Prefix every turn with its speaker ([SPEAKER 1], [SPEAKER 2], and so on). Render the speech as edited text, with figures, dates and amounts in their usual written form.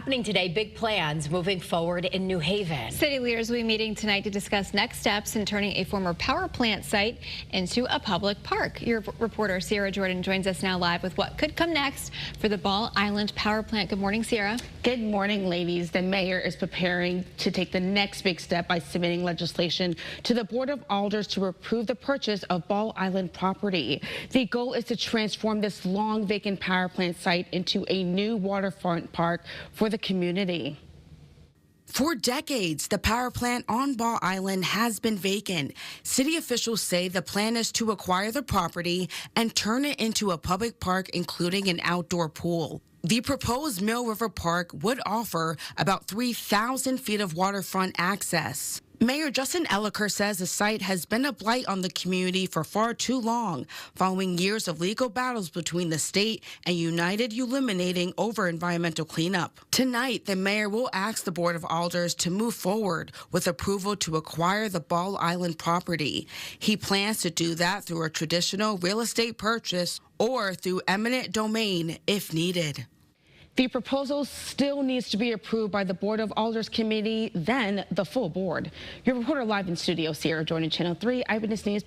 [SPEAKER 1] happening today. Big plans moving forward in New Haven.
[SPEAKER 2] City leaders will be meeting tonight to discuss next steps in turning a former power plant site into a public park. Your reporter Sierra Jordan joins us now live with what could come next for the Ball Island Power Plant. Good morning, Sierra.
[SPEAKER 3] Good morning, ladies. The mayor is preparing to take the next big step by submitting legislation to the Board of Alders to approve the purchase of Ball Island property. The goal is to transform this long vacant power plant site into a new waterfront park for the community.
[SPEAKER 4] For decades, the power plant on Ball Island has been vacant. City officials say the plan is to acquire the property and turn it into a public park, including an outdoor pool. The proposed Mill River Park would offer about 3,000 feet of waterfront access. Mayor Justin Elicker says the site has been a blight on the community for far too long, following years of legal battles between the state and United Illuminating over environmental cleanup. Tonight, the mayor will ask the Board of Alders to move forward with approval to acquire the Ball Island property. He plans to do that through a traditional real estate purchase or through eminent domain if needed.
[SPEAKER 3] The proposal still needs to be approved by the Board of Alders Committee, then the full board. Your reporter live in studio, Sierra Jordan, Channel 3 Eyewitness News.